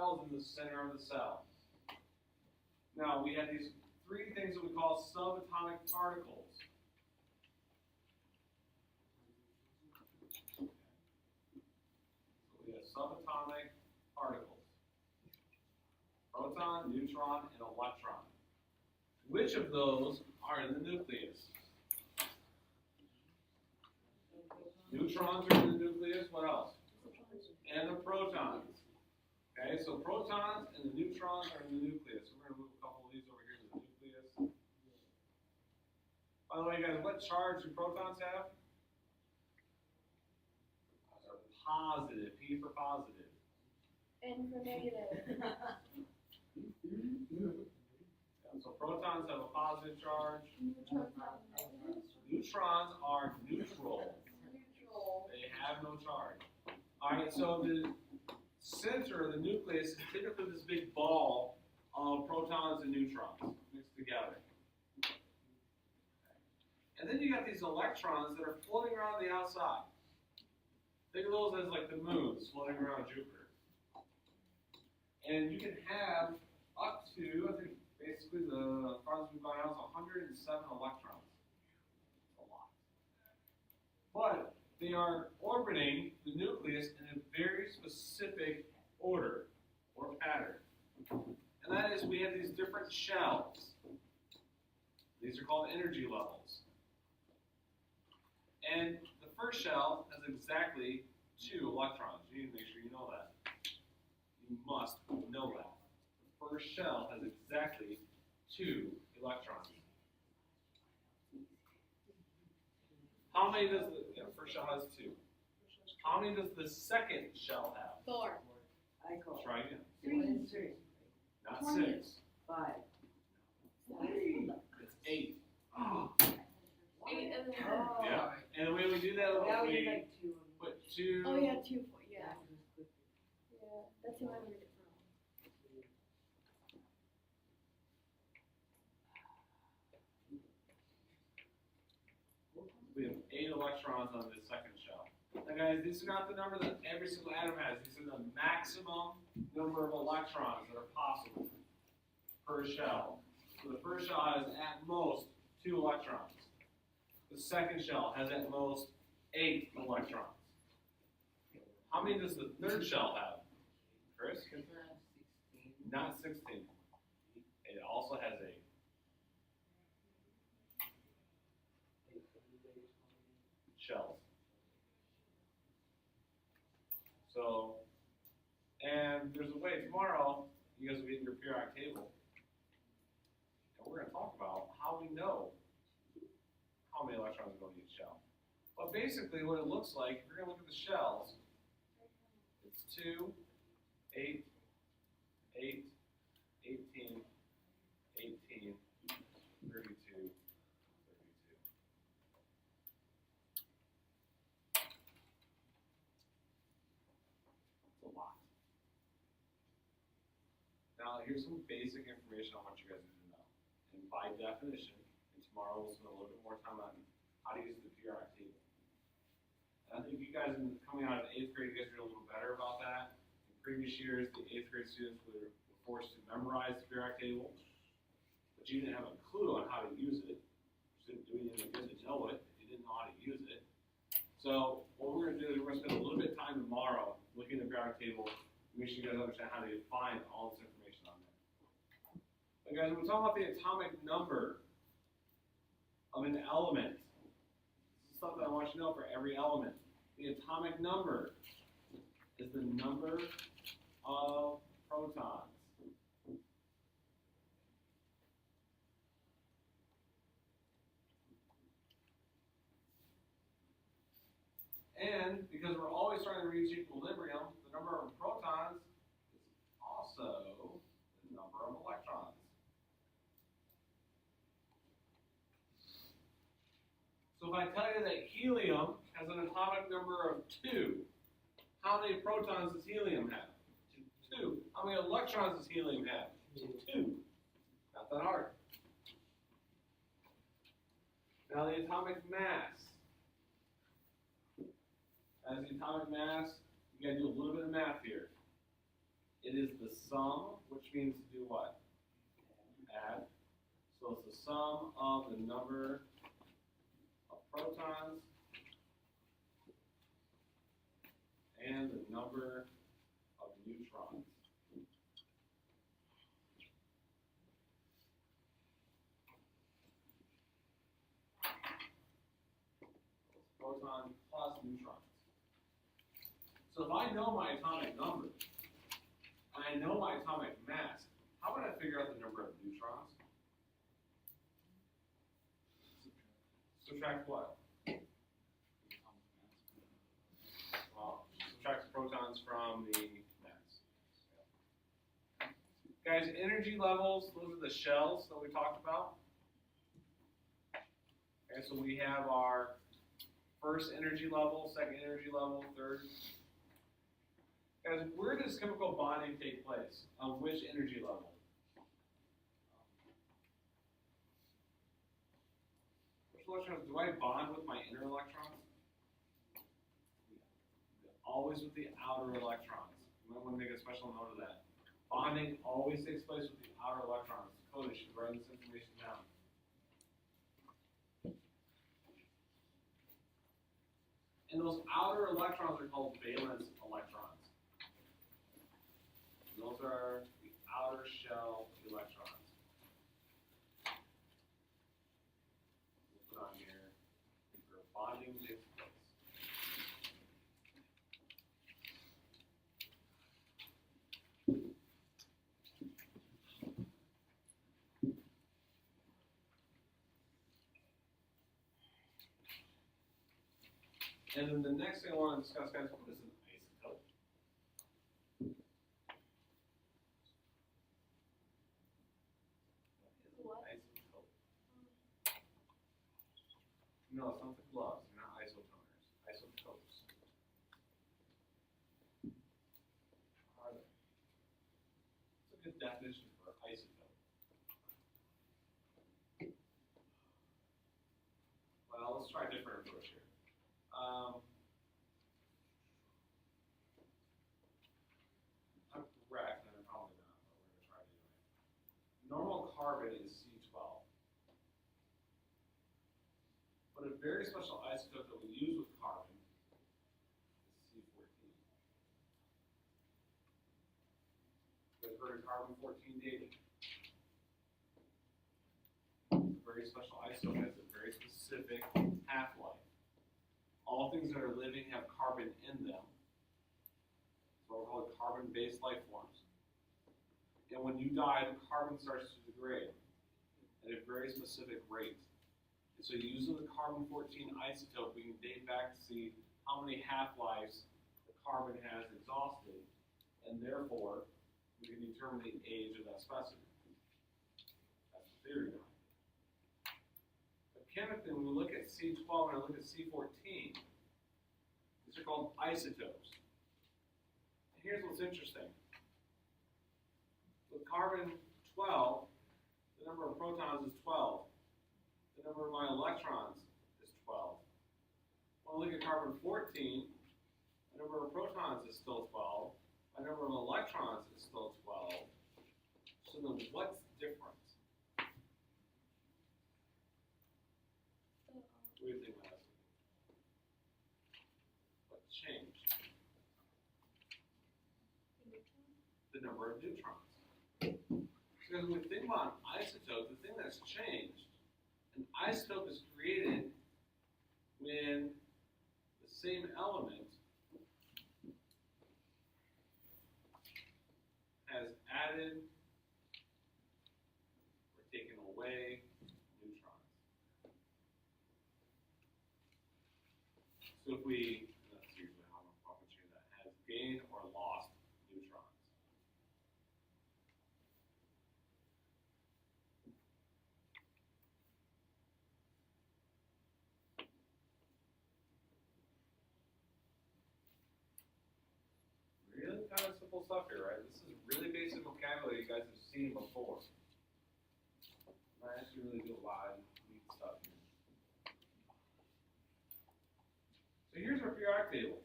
shells in the center of the cell. Now, we have these three things that we call subatomic particles. So we have subatomic particles. Proton, neutron, and electron. Which of those are in the nucleus? Neutrons are in the nucleus. What else? And the protons. Okay, so protons and the neutrons are in the nucleus. So we're going to move a couple of these over here to the nucleus. By the way, guys, what charge do protons have? They're positive. P for positive. N for negative. So protons have a positive charge. Neutrons have negative. Neutrons are neutral. They have no charge. All right, so the center of the nucleus is typically this big ball of protons and neutrons mixed together. And then you got these electrons that are floating around the outside. Think of those as like the moons floating around Jupiter. And you can have up to, I think, basically the farthest we've gone out is 107 electrons. That's a lot. But they are orbiting the nucleus in a very specific order or pattern. And that is, we have these different shells. These are called energy levels. And the first shell has exactly 2 electrons. You need to make sure you know that. You must know that. The first shell has exactly 2 electrons. How many does the first shell has 2? How many does the second shell have? 4. Try again. 3. Not 20. 6. 5. It's 8. Oh. 8 and then. Yeah. And the way we do that Now is we we like 2. put 2. Oh yeah, 2 4. Yeah. Yeah. That's who I read it from. We have 8 electrons on this second shell. Now guys, these are not the number that every single atom has. These are the maximum number of electrons that are possible per shell. So the first shell has at most 2 electrons. The second shell has at most 8 electrons. How many does the third shell have? Chris? Not 16. It also has 8. Shells. So, and there's a way tomorrow you guys will get your periodic table, and we're going to talk about how we know how many electrons go in each shell. But basically, what it looks like, if you're going to look at the shells, it's 2, 8, 8, 18, 18, 32, 32. It's a lot. Now, here's some basic information on what you guys need to know. And by definition, and tomorrow we'll spend a little bit more time on how to use the periodic table. And I think you guys, coming out of 8th grade, you guys are a little better about that. In previous years, the 8th grade students were forced to memorize the periodic table, but you didn't have a clue on how to use it. You didn't do anything good to know it if you didn't know how to use it. So what we're going to do is we're going to spend a little bit of time tomorrow looking at the periodic table, make sure you guys understand how to find all this information on there. But guys, when we talk about the atomic number of an element, this is something I want you to know for every element. The atomic number is the number of protons. And because we're always trying to reach equilibrium, the number of protons is also the number of electrons. So if I tell you that helium has an atomic number of 2, how many protons does helium have? 2. How many electrons does helium have? 2. Not that hard. Now the atomic mass. As the atomic mass, you gotta do a little bit of math here. It is the sum, which means to do what? Add. So it's the sum of the number of protons and the number of neutrons. Protons plus neutrons. So if I know my atomic number, and I know my atomic mass, how would I figure out the number of neutrons? Subtract what? Well, subtract protons from the mass. Guys, energy levels, those are the shells that we talked about. Okay, so we have our first energy level, second energy level, third. Guys, where does chemical bonding take place? On which energy level? Which electrons? Do I bond with my inner electrons? Always with the outer electrons. You might want to make a special note of that. Bonding always takes place with the outer electrons. Dakota should write this information down. And those outer electrons are called valence electrons. And those are the outer shell electrons. We'll put on here where bonding takes place. And then the next thing I want to discuss, guys, what is an isotope? What? Isotope. No, it's not the gloves. They're not isotoners. Isotopes. What are they? It's a good definition for isotope. Well, let's try a different approach here. I'm correct, and I'm probably not, but we're going to try to do it. Normal carbon is C12. But a very special isotope that we use with carbon is C14. You guys heard of carbon-14 dating? A very special isotope has a very specific half-life. All things that are living have carbon in them. So we're called carbon-based life forms. And when you die, the carbon starts to degrade at a very specific rate. And so using the carbon-14 isotope, we can date back to see how many half-lives the carbon has exhausted, and therefore, we can determine the age of that specimen. That's the theory behind it. Chemically, when we look at C12 and I look at C14, these are called isotopes. And here's what's interesting. With carbon 12, the number of protons is 12. The number of my electrons is 12. When I look at carbon 14, the number of protons is still 12. My number of electrons is still 12. So then what's different? What do you think, Madison? What changed? The number of neutrons. Because when we think about an isotope, the thing that's changed, an isotope is created when the same element has added or taken away neutrons. So if we, that's usually how I'm functioning that, has gained or lost neutrons. Really kind of simple stuff here, right? This is really basic vocabulary you guys have seen before. I actually really do a lot of neat stuff here. So here's our periodic table.